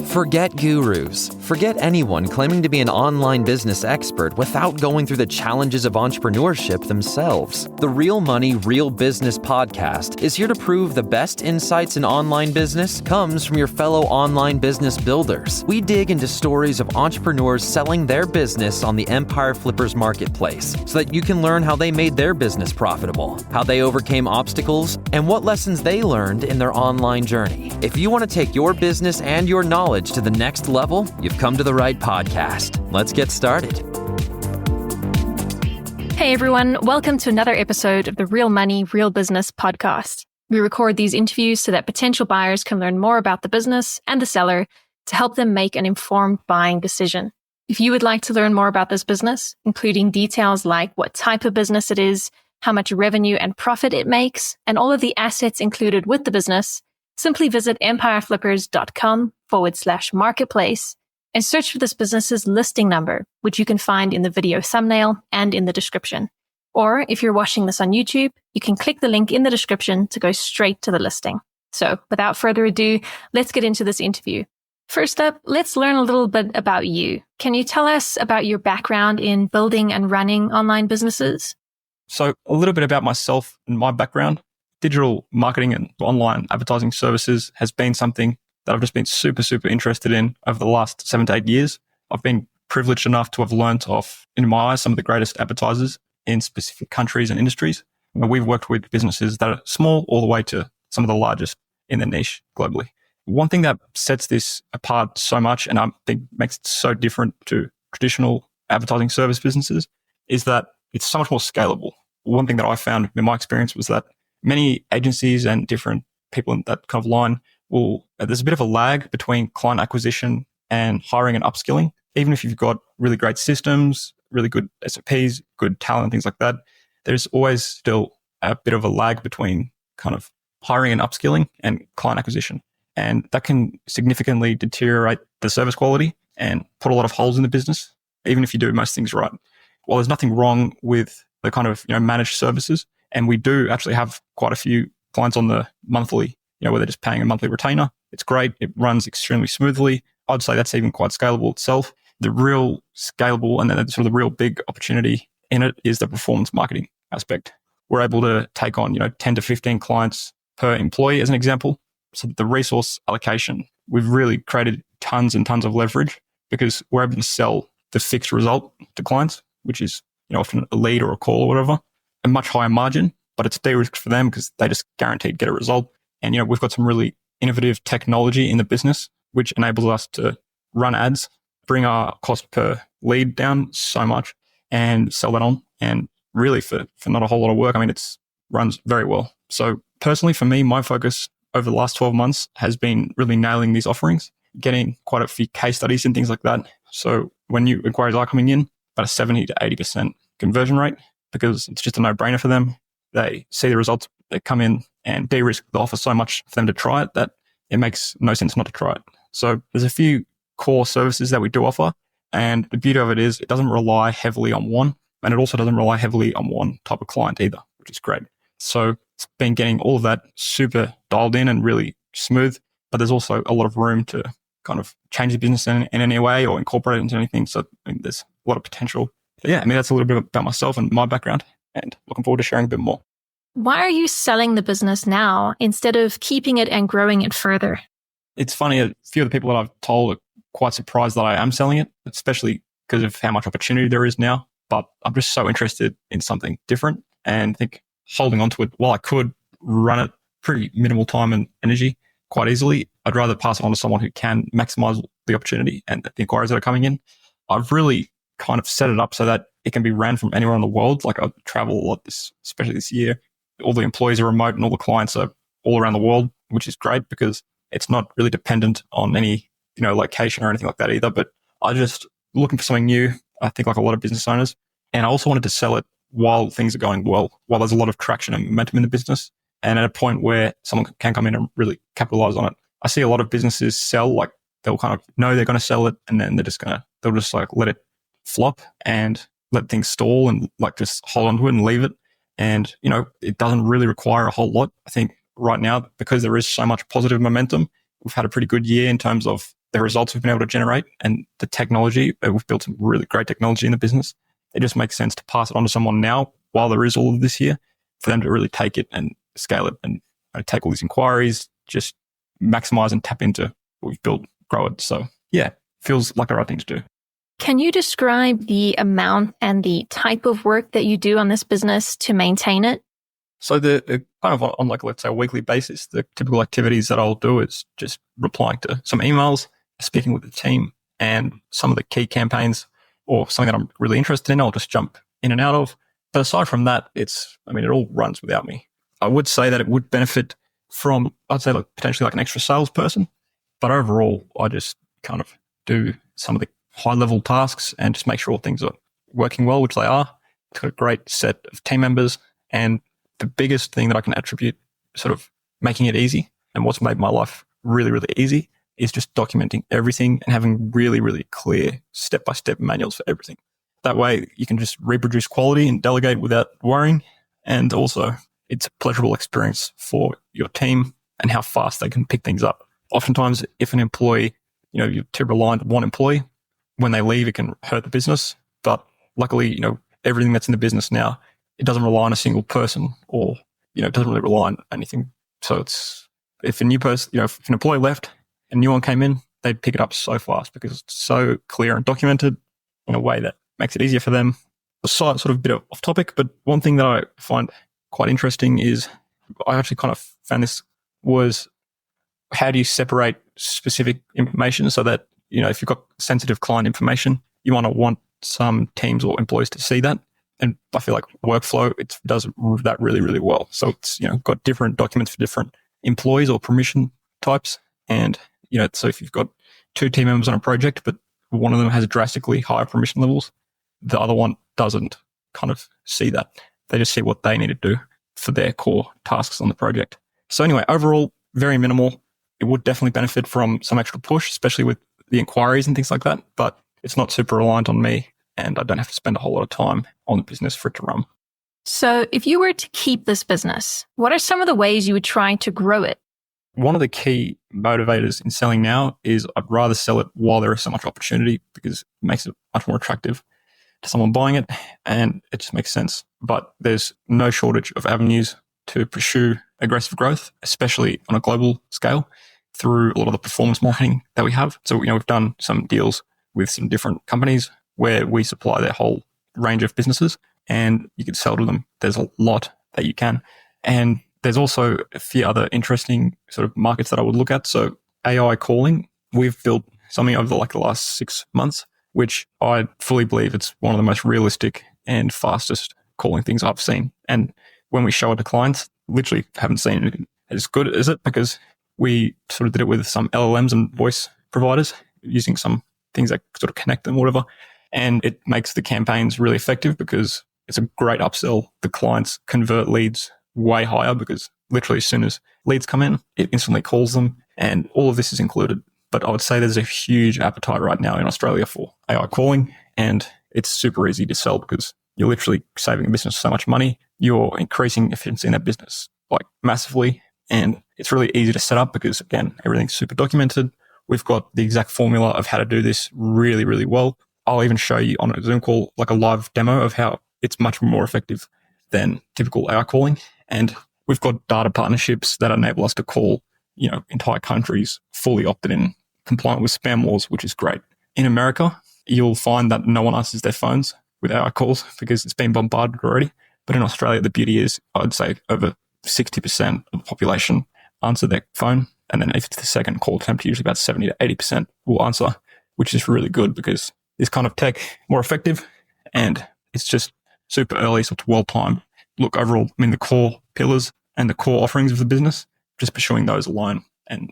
Forget gurus. Forget anyone claiming to be an online business expert without going through the challenges of entrepreneurship themselves. The Real Money, Real Business podcast is here to prove the best insights in online business comes from your fellow online business builders. We dig into stories of entrepreneurs selling their business on the Empire Flippers marketplace so that you can learn how they made their business profitable, how they overcame obstacles, and what lessons they learned in their online journey. If you want to take your business and your knowledge to the next level, you've come to the right podcast. Let's get started. Hey everyone, welcome to another episode of the Real Money, Real Business podcast. We record these interviews so that potential buyers can learn more about the business and the seller to help them make an informed buying decision. If you would like to learn more about this business, including details like what type of business it is, how much revenue and profit it makes, and all of the assets included with the business, simply visit empireflippers.com/marketplace and search for this business's listing number, which you can find in the video thumbnail and in the description. Or if you're watching this on YouTube, you can click the link in the description to go straight to the listing. So without further ado, let's get into this interview. First up, let's learn a little bit about you. Can you tell us about your background in building and running online businesses? So a little bit about myself and my background. Digital marketing and online advertising services has been something that I've just been super interested in over the last 7 to 8 years. I've been privileged enough to have learnt off, in my eyes, some of the greatest advertisers in specific countries and industries. We've worked with businesses that are small all the way to some of the largest in their niche globally. One thing that sets this apart so much, and I think makes it so different to traditional advertising service businesses, is that it's so much more scalable. One thing that I found in my experience was that many agencies and different people in that kind of line there's a bit of a lag between client acquisition and hiring and upskilling. Even if you've got really great systems, really good SOPs, good talent, things like that, there's always still a bit of a lag between kind of hiring and upskilling and client acquisition. And that can significantly deteriorate the service quality and put a lot of holes in the business, even if you do most things right. While there's nothing wrong with the kind of, managed services, and we do actually have quite a few clients on the monthly, where they're just paying a monthly retainer. It's great. It runs extremely smoothly. I'd say that's even quite scalable itself. The real scalable and then sort of the real big opportunity in it is the performance marketing aspect. We're able to take on, 10 to 15 clients per employee as an example. So the resource allocation, we've really created tons and tons of leverage because we're able to sell the fixed result to clients, which is, often a lead or a call or whatever, a much higher margin, but it's de-risked for them because they just guaranteed get a result. And, we've got some really innovative technology in the business, which enables us to run ads, bring our cost per lead down so much and sell that on. And really for not a whole lot of work, it runs very well. So personally for me, my focus over the last 12 months has been really nailing these offerings, getting quite a few case studies and things like that. So when new inquiries are coming in, about a 70 to 80% conversion rate, because it's just a no-brainer for them. They see the results, they come in and de-risk the offer so much for them to try it that it makes no sense not to try it. So there's a few core services that we do offer. And the beauty of it is it doesn't rely heavily on one. And it also doesn't rely heavily on one type of client either, which is great. So it's been getting all of that super dialed in and really smooth. But there's also a lot of room to kind of change the business in any way or incorporate it into anything. So there's a lot of potential. But yeah, that's a little bit about myself and my background. And looking forward to sharing a bit more. Why are you selling the business now instead of keeping it and growing it further? It's funny, a few of the people that I've told are quite surprised that I am selling it, especially because of how much opportunity there is now. But I'm just so interested in something different and think holding on to it while I could run it pretty minimal time and energy quite easily, I'd rather pass it on to someone who can maximize the opportunity and the inquiries that are coming in. I've really kind of set it up so that it can be ran from anywhere in the world. Like I travel a lot, especially this year. All the employees are remote and all the clients are all around the world, which is great because it's not really dependent on any, location or anything like that either. But I just looking for something new, I think like a lot of business owners. And I also wanted to sell it while things are going well, while there's a lot of traction and momentum in the business. And at a point where someone can come in and really capitalize on it. I see a lot of businesses sell, like they'll kind of know they're going to sell it and then they'll just like let it flop and let things stall and like just hold on to it and leave it. And, it doesn't really require a whole lot. I think right now, because there is so much positive momentum, we've had a pretty good year in terms of the results we've been able to generate and the technology. We've built some really great technology in the business. It just makes sense to pass it on to someone now while there is all of this here for them to really take it and scale it and take all these inquiries, just maximize and tap into what we've built, grow it. So yeah, feels like the right thing to do. Can you describe the amount and the type of work that you do on this business to maintain it? So the kind of on like, let's say, a weekly basis, the typical activities that I'll do is just replying to some emails, speaking with the team, and some of the key campaigns or something that I'm really interested in, I'll just jump in and out of. But aside from that, it all runs without me. I would say that it would benefit from, I'd say, like potentially like an extra salesperson. But overall, I just kind of do some of the high level tasks and just make sure things are working well, which they are. It's got a great set of team members. And the biggest thing that I can attribute sort of making it easy and what's made my life really, really easy is just documenting everything and having really, really clear step-by-step manuals for everything. That way you can just reproduce quality and delegate without worrying. And also it's a pleasurable experience for your team and how fast they can pick things up. Oftentimes, if an employee, you're too reliant on one employee, when they leave, it can hurt the business. But luckily, everything that's in the business now, it doesn't rely on a single person or, it doesn't really rely on anything. So it's, if a new person, if an employee left, a new one came in, they'd pick it up so fast because it's so clear and documented in a way that makes it easier for them. Sort of a bit off topic, but one thing that I find quite interesting is I actually kind of found this was how do you separate specific information so that, if you've got sensitive client information, you want some teams or employees to see that. And I feel like workflow, it does that really, really well. So it's, got different documents for different employees or permission types. And, so if you've got two team members on a project, but one of them has drastically higher permission levels, the other one doesn't kind of see that. They just see what they need to do for their core tasks on the project. So anyway, overall, very minimal. It would definitely benefit from some extra push, especially with the inquiries and things like that, but it's not super reliant on me and I don't have to spend a whole lot of time on the business for it to run. So if you were to keep this business, what are some of the ways you would try to grow it? One of the key motivators in selling now is I'd rather sell it while there is so much opportunity because it makes it much more attractive to someone buying it and it just makes sense. But there's no shortage of avenues to pursue aggressive growth, especially on a global scale through a lot of the performance marketing that we have. So, we've done some deals with some different companies where we supply their whole range of businesses and you can sell to them. There's a lot that you can. And there's also a few other interesting sort of markets that I would look at. So AI calling, we've built something over the last 6 months, which I fully believe it's one of the most realistic and fastest calling things I've seen. And when we show it to clients, literally haven't seen anything as good as it because we sort of did it with some LLMs and voice providers using some things that sort of connect them, whatever. And it makes the campaigns really effective because it's a great upsell. The clients convert leads way higher because literally as soon as leads come in, it instantly calls them and all of this is included. But I would say there's a huge appetite right now in Australia for AI calling and it's super easy to sell because you're literally saving the business so much money. You're increasing efficiency in that business massively and it's really easy to set up because again, everything's super documented. We've got the exact formula of how to do this really, really well. I'll even show you on a Zoom call, like a live demo of how it's much more effective than typical AI calling. And we've got data partnerships that enable us to call, entire countries fully opted in, compliant with spam laws, which is great. In America, you'll find that no one answers their phones with AI calls because it's been bombarded already. But in Australia, the beauty is, I'd say over 60% of the population answer their phone. And then if it's the second call attempt, usually about 70 to 80% will answer, which is really good because this kind of tech more effective and it's just super early. So it's well timed. Look, overall, the core pillars and the core offerings of the business, just pursuing those alone and,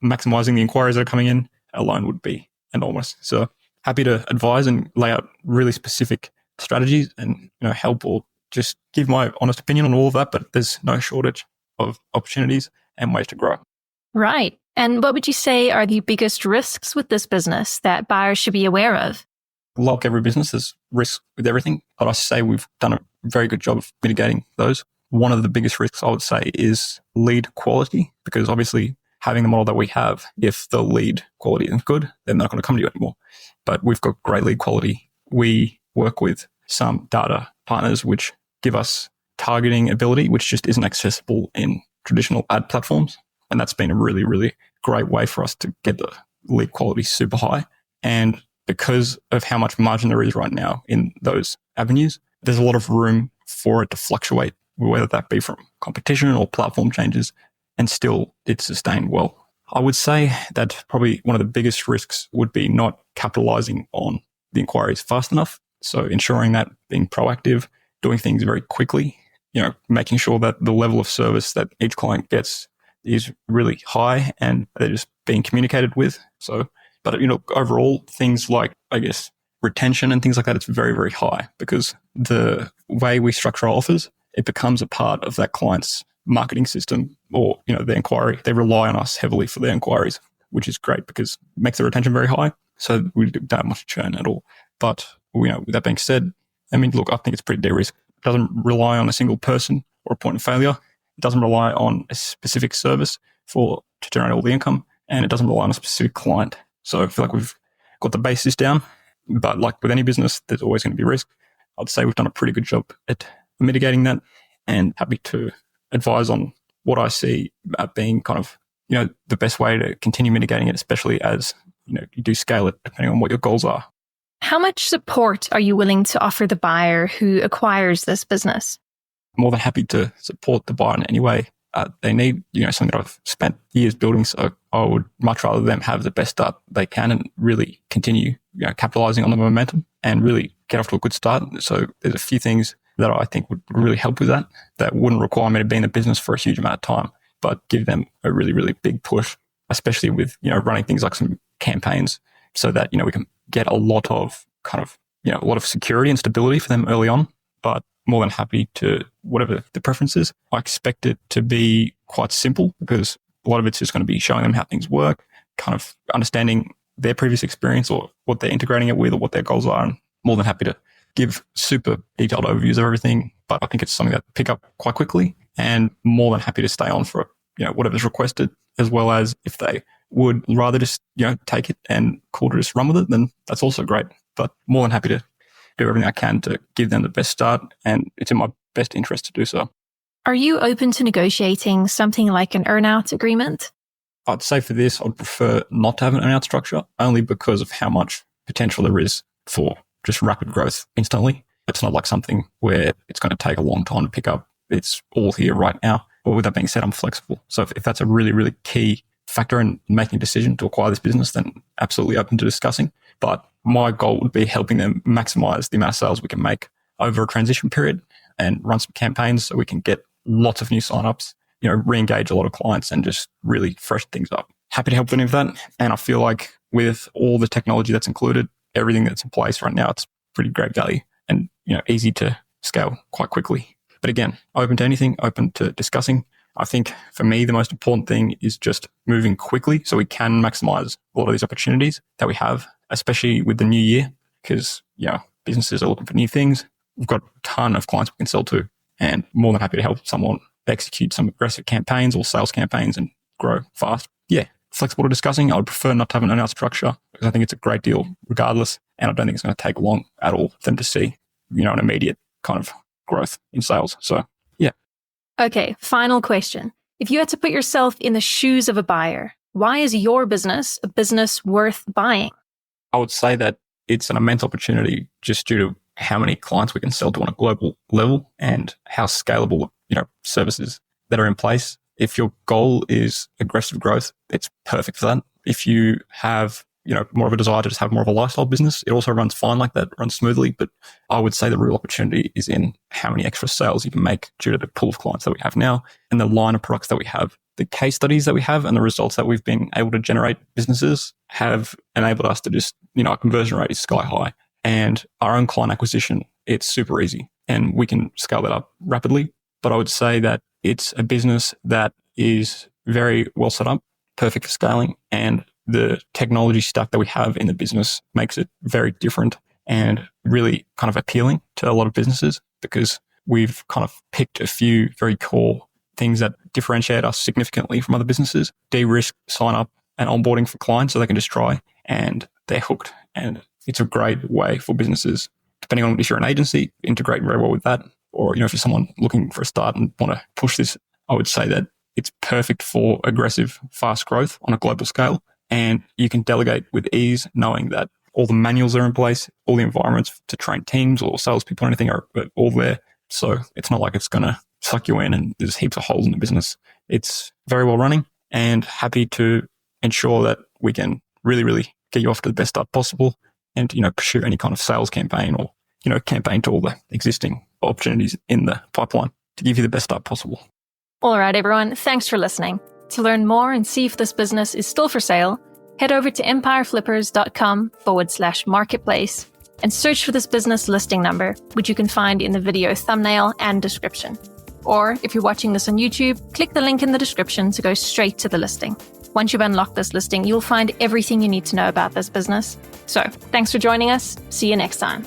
maximizing the inquiries that are coming in alone would be enormous. So happy to advise and lay out really specific strategies and, help or just give my honest opinion on all of that. But there's no shortage of opportunities and ways to grow. Right. And what would you say are the biggest risks with this business that buyers should be aware of? Like every business, there's risks with everything. But I say we've done a very good job of mitigating those. one of the biggest risks I would say is lead quality, because obviously having the model that we have, if the lead quality isn't good, then they're not going to come to you anymore. But we've got great lead quality. We work with some data partners which give us targeting ability, which just isn't accessible in traditional ad platforms. And that's been a really, really great way for us to get the lead quality super high. And because of how much margin there is right now in those avenues, there's a lot of room for it to fluctuate, whether that be from competition or platform changes, and still it's sustained well. I would say that probably one of the biggest risks would be not capitalizing on the inquiries fast enough. So ensuring that being proactive, doing things very quickly, making sure that the level of service that each client gets is really high and they're just being communicated with. But overall things like, I guess, retention and things like that, it's very, very high because the way we structure our offers, it becomes a part of that client's marketing system or, their inquiry. They rely on us heavily for their inquiries, which is great because it makes the retention very high. So we don't have much churn at all. But, with that being said, I think it's pretty de-risked. It doesn't rely on a single person or a point of failure. It doesn't rely on a specific service to generate all the income, and it doesn't rely on a specific client. So I feel like we've got the basis down, but like with any business, there's always going to be risk. I'd say we've done a pretty good job at mitigating that, and happy to advise on what I see being kind of, the best way to continue mitigating it, especially as, you do scale it depending on what your goals are. How much support are you willing to offer the buyer who acquires this business? More than happy to support the buyer in any way they need, something that I've spent years building. So I would much rather them have the best start they can and really continue, capitalizing on the momentum and really get off to a good start. So there's a few things that I think would really help with that wouldn't require me to be in the business for a huge amount of time, but give them a really, really big push, especially with, running things like some campaigns so that, we can get a lot of kind of, a lot of security and stability for them early on, but more than happy to whatever the preference is. I expect it to be quite simple because a lot of it's just going to be showing them how things work, kind of understanding their previous experience or what they're integrating it with or what their goals are. And more than happy to give super detailed overviews of everything. But I think it's something that pick up quite quickly, and more than happy to stay on for, whatever's requested, as well as if they would rather just, take it and cool to just run with it, then that's also great. But more than happy to do everything I can to give them the best start, and it's in my best interest to do so. Are you open to negotiating something like an earn-out agreement? I'd say for this, I'd prefer not to have an earn-out structure, only because of how much potential there is for just rapid growth instantly. It's not like something where it's going to take a long time to pick up. It's all here right now. But with that being said, I'm flexible. So if that's a really, really key factor in making a decision to acquire this business, then absolutely open to discussing. But my goal would be helping them maximize the amount of sales we can make over a transition period and run some campaigns so we can get lots of new signups, re-engage a lot of clients and just really freshen things up. Happy to help with any of that. And I feel like with all the technology that's included, everything that's in place right now, it's pretty great value and, easy to scale quite quickly. But again, open to anything, open to discussing. I think for me, the most important thing is just moving quickly so we can maximize a lot of these opportunities that we have, especially with the new year, because, businesses are looking for new things. We've got a ton of clients we can sell to, and more than happy to help someone execute some aggressive campaigns or sales campaigns and grow fast. Yeah, flexible to discussing. I would prefer not to have an earn-out structure because I think it's a great deal regardless, and I don't think it's going to take long at all for them to see, an immediate kind of growth in sales. So, yeah. Okay, final question. If you had to put yourself in the shoes of a buyer, why is your business a business worth buying? I would say that it's an immense opportunity just due to how many clients we can sell to on a global level and how scalable, services that are in place. If your goal is aggressive growth, it's perfect for that. If you have, more of a desire to just have more of a lifestyle business, it also runs fine like that, runs smoothly. But I would say the real opportunity is in how many extra sales you can make due to the pool of clients that we have now and the line of products that we have. The case studies that we have and the results that we've been able to generate businesses have enabled us to just, our conversion rate is sky high, and our own client acquisition, it's super easy and we can scale that up rapidly. But I would say that it's a business that is very well set up, perfect for scaling, and the technology stack that we have in the business makes it very different and really kind of appealing to a lot of businesses because we've kind of picked a few very core things that differentiate us significantly from other businesses. De-risk sign up and onboarding for clients so they can just try and they're hooked. And it's a great way for businesses, depending on if you're an agency, integrate very well with that. Or, if you're someone looking for a start and want to push this, I would say that it's perfect for aggressive, fast growth on a global scale. And you can delegate with ease, knowing that all the manuals are in place, all the environments to train teams or salespeople or anything are all there. So it's not like it's going to suck you in and there's heaps of holes in the business. It's very well running and happy to ensure that we can really, really get you off to the best start possible and, pursue any kind of sales campaign or, campaign to all the existing opportunities in the pipeline to give you the best start possible. All right, everyone. Thanks for listening. To learn more and see if this business is still for sale, head over to empireflippers.com/marketplace and search for this business listing number, which you can find in the video thumbnail and description. Or if you're watching this on YouTube, click the link in the description to go straight to the listing. Once you've unlocked this listing, you'll find everything you need to know about this business. So, thanks for joining us. See you next time.